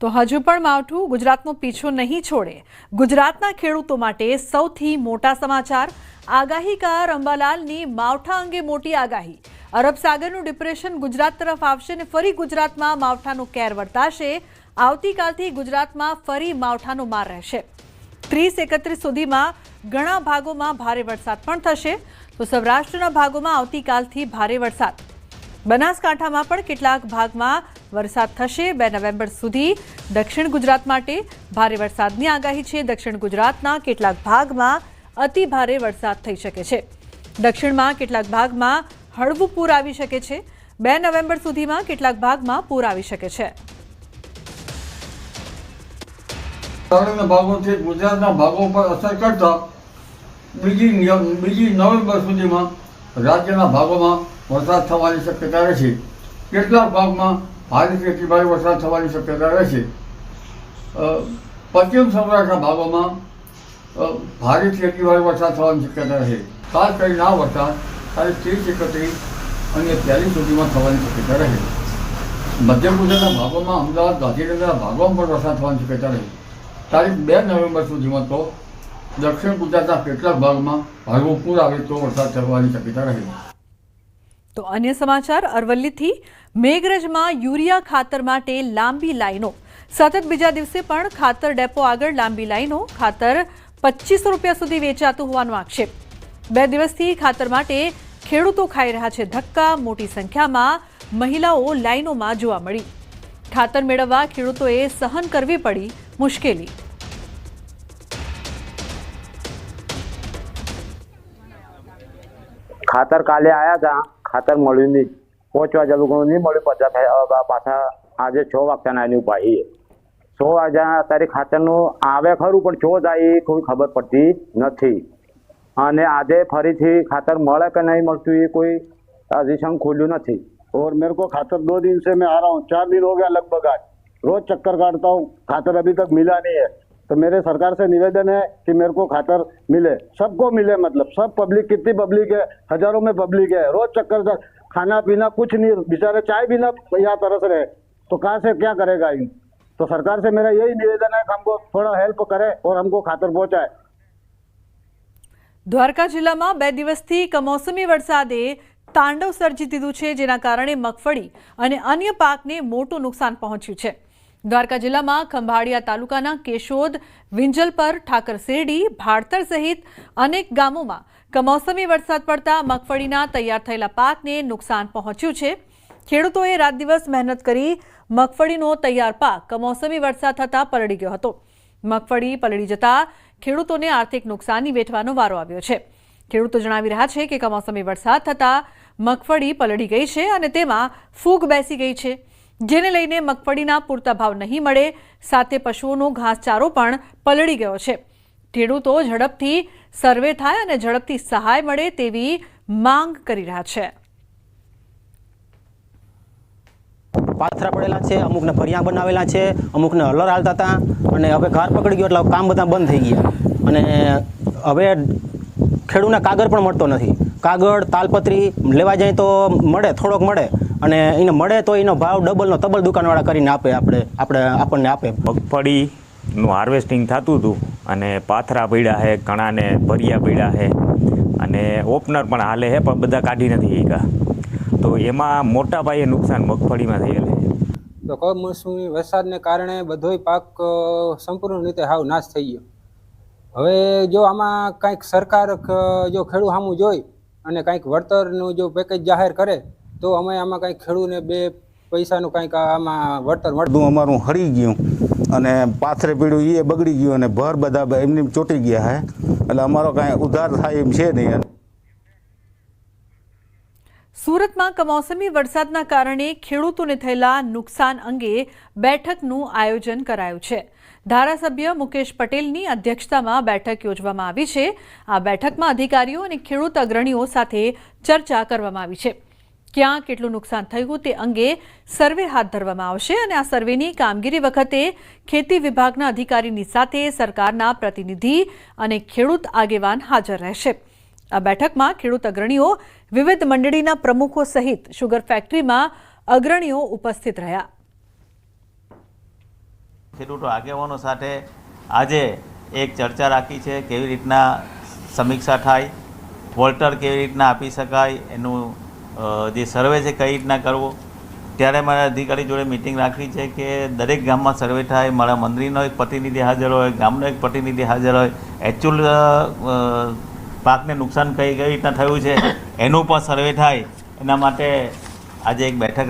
તો હજુ પણ માવઠું ગુજરાતનો પીછો નહીં છોડે. ગુજરાતના ખેડૂતો માટે સૌથી મોટા સમાચાર. આગાહીકાર અંબાલાલની માવઠા અંગે મોટી આગાહી. અરબ સાગરનું ડિપ્રેશન ગુજરાત તરફ આવશે અને ફરી ગુજરાતમાં માવઠાનો કેર વર્તાશે. આવતીકાલથી ગુજરાતમાં ફરી માવઠાનો માર રહેશે. 30-31 સુધીમાં ઘણા ભાગોમાં ભારે વરસાદ પણ થશે. તો સૌરાષ્ટ્રના ભાગોમાં આવતીકાલથી ભારે વરસાદ. બનાસકાંઠામાં પણ કેટલાક ભાગમાં વરસાદ થશે. 2 નવેમ્બર સુધી દક્ષિણ ગુજરાત માટે ભારે વરસાદની આગાહી છે. દક્ષિણ ગુજરાતના કેટલાક ભાગમાં અતિ ભારે વરસાદ થઈ શકે છે. દક્ષિણમાં કેટલાક ભાગમાં હળવું પૂર આવી શકે છે. 2 નવેમ્બર સુધીમાં કેટલાક ભાગમાં પૂર આવી શકે છે. ભાગોથી ગુજરાતના ભાગો પર અસર કરતા બીજી નવેમ્બર સુધીમાં રાજ્યના ભાગોમાં વરસાદ થવાની શક્યતા રહેશે. કેટલાક ભાગમાં ભારેથી અતિ ભારે વરસાદ થવાની શક્યતા રહેશે. પશ્ચિમ સૌરાષ્ટ્રના ભાગોમાં ભારેથી અતિ ભારે વરસાદ થવાની શક્યતા રહેશે. ખાસ કરીને આ વરસાદ તારીખ 30-31 અને 43 સુધીમાં થવાની શક્યતા રહે. મધ્ય ગુજરાતના ભાગોમાં અમદાવાદ, ગાંધીનગરના ભાગોમાં પણ વરસાદ થવાની શક્યતા રહે. તારીખ 2 નવેમ્બર સુધીમાં તો દક્ષિણ ગુજરાતના કેટલાક ભાગમાં હળવું પૂર આવે તો વરસાદ થવાની શક્યતા રહે. તો અન્ય સમાચાર. અરવલ્લીથી મેઘરજમાં યુરિયા ખાતર માટે લાંબી લાઈનો. સતત બીજા દિવસે પણ ખાતર ડેપો આગળ લાંબી લાઈનો. ખાતર 2500 રૂપિયા સુધી વેચાતું હોવાનો આક્ષેપ. 2 દિવસથી ખાતર માટે ખેડૂતો ખાઈ રહ્યા છે ધક્કા. મોટી સંખ્યામાં મહિલાઓ લાઈનોમાં જોવા મળી. ખાતર મેળવવા ખેડૂતોએ સહન કરવી પડી મુશ્કેલી. ખાતર કાલે આયા હતા, ખાતર મળ્યું નહીં. 5 વાગ્યા લોકોનું નહીં મળ્યું. પાછા આજે 6 વાગ્યાના એની ઉપાય 6 વાગ્યા અત્યારે ખાતરનું આવે ખરું, પણ 6 જાય એ કોઈ ખબર પડતી નથી. અને આજે ફરીથી ખાતર મળે કે નહીં મળતું એ કોઈ અધિસંગ ખોલ્યું નથી. और मेरे को खातर 2 दिन से मैं आ रहा हूँ, 4 दिन हो गया लगभग. आज रोज चक्कर काटता हूँ, खातर अभी तक मिला नहीं है. तो मेरे सरकार से निवेदन है कि मेरे को खातर मिले, सबको मिले. मतलब सब पब्लिक, कितनी पब्लिक है, हजारों में पब्लिक है. रोज चक्कर, खाना पीना कुछ नहीं, बेचारे चाय भी ना यहाँ तरस रहे, तो कहाँ से क्या करेगा इन. तो सरकार से मेरा यही निवेदन है कि हमको थोड़ा हेल्प करे और हमको खातर पहुँचाए. દ્વારકા જિલ્લામાં 2 દિવસથી કમોસમી વરસાદે તાંડવ સર્જી દીધું છે, જેના કારણે મગફળી અને અન્ય પાકને મોટું નુકસાન પહોંચ્યું છે. દ્વારકા જિલ્લામાં ખંભાળિયા તાલુકાના કેશોદ, વિંજલપર, ઠાકર શેરડી, ભાડતર સહિત અનેક ગામોમાં કમોસમી વરસાદ પડતા મગફળીના તૈયાર થયેલા પાકને નુકસાન પહોંચ્યું છે. ખેડૂતોએ રાત દિવસ મહેનત કરી મગફળીનો તૈયાર પાક કમોસમી વરસાદ થતાં પલળી ગયો હતો. મગફળી પલળી જતા ખેડૂતોને આર્થિક નુકસાની વેઠવાનો વારો આવ્યો છે. ખેડૂતો જણાવી રહ્યા છે કે કમોસમી વરસાદ થતાં મગફળી પલળી ગઈ છે અને તેમાં ફૂગ બેસી ગઈ છે, જેને લઈને મગફળીના પૂરતા ભાવ નહીં મળે. સાથે પશુઓનો ઘાસચારો પણ પલળી ગયો છે. ખેડૂતો ઝડપથી સર્વે થાય અને ઝડપથી સહાય મળે તેવી માંગ કરી રહ્યા છે. પાથરા પડેલા છે, અમુકને ભરિયા બનાવેલા છે, અમુકને હલર હાલતા હતા, અને હવે ઘર પકડી ગયો એટલે કામ બધા બંધ થઈ ગયા. અને હવે ખેડૂતને કાગળ પણ મળતો નથી. કાગળ, તાલપત્રી લેવા જાય તો મળે, થોડોક મળે, અને એને મળે તો એનો ભાવ ડબલનો તબલ દુકાનવાળા કરીને આપે, આપણને આપે. મગફળીનું હાર્વેસ્ટિંગ થતું હતું અને પાથરા પડ્યા છે, ઘણાને ભરિયા પડ્યા છે, અને ઓપનર પણ હાલે છે, પણ બધા કાઢી નથી શક્યા. તો એમાં મોટા પાયે નુકસાન મગફળીમાં થયેલ છે. તો કમોસમી વરસાદને કારણે બધોય પાક સંપૂર્ણ રીતે હાવ નાશ થઈ ગયો. હવે જો આમાં કંઈક સરકાર જો ખેડૂત સામું જોઈ અને કંઈક વળતરનું જો પેકેજ જાહેર કરે તો અમે આમાં કંઈક ખેડૂતને 2 પૈસાનું કંઈક આમાં વળતર મળતું. અમારું હળી ગયું અને પાથરે પીડ્યું એ બગડી ગયું અને ભર બધા એમની ચોટી ગયા હે. એટલે અમારો કાંઈ ઉધાર થાય એમ છે નહીં. સુરતમાં કમોસમી વરસાદના કારણે ખેડૂતોને થયેલા નુકસાન અંગે બેઠકનું આયોજન કરાયું છે. ધારાસભ્ય મુકેશ પટેલની અધ્યક્ષતામાં બેઠક યોજવામાં આવી છે. આ બેઠકમાં અધિકારીઓ અને ખેડૂત અગ્રણીઓ સાથે ચર્ચા કરવામાં આવી છે. ક્યાં કેટલું નુકસાન થયું તે અંગે સર્વે હાથ ધરવામાં આવશે અને આ સર્વેની કામગીરી વખતે ખેતી વિભાગના અધિકારીની સાથે સરકારના પ્રતિનિધિ અને ખેડૂત આગેવાન હાજર રહેશે. આ બેઠકમાં ખેડૂત અગ્રણીઓ, વિવિધ મંડળીના પ્રમુખો સહિત શુગર ફેક્ટરીમાં અગ્રણીઓ ઉપસ્થિત રહ્યા. ખેડૂતો આગેવાનો સાથે આજે એક ચર્ચા રાખી છે, કેવી રીતના સમીક્ષા થાય, વોલ્ટર કેવી રીતના આપી શકાય, એનું જે સર્વે છે કઈ રીતના કરવો. ત્યારે મારા અધિકારી જોડે મિટિંગ રાખી છે કે દરેક ગામમાં સર્વે થાય, મારા મંત્રીનો એક પ્રતિનિધિ હાજર હોય, ગામનો એક પ્રતિનિધિ હાજર હોય, એકચ્યુઅલ પાકને નુકસાન કઈ રીતના થયું છે એનું પણ સર્વે થાય. એના માટે આજે એક બેઠક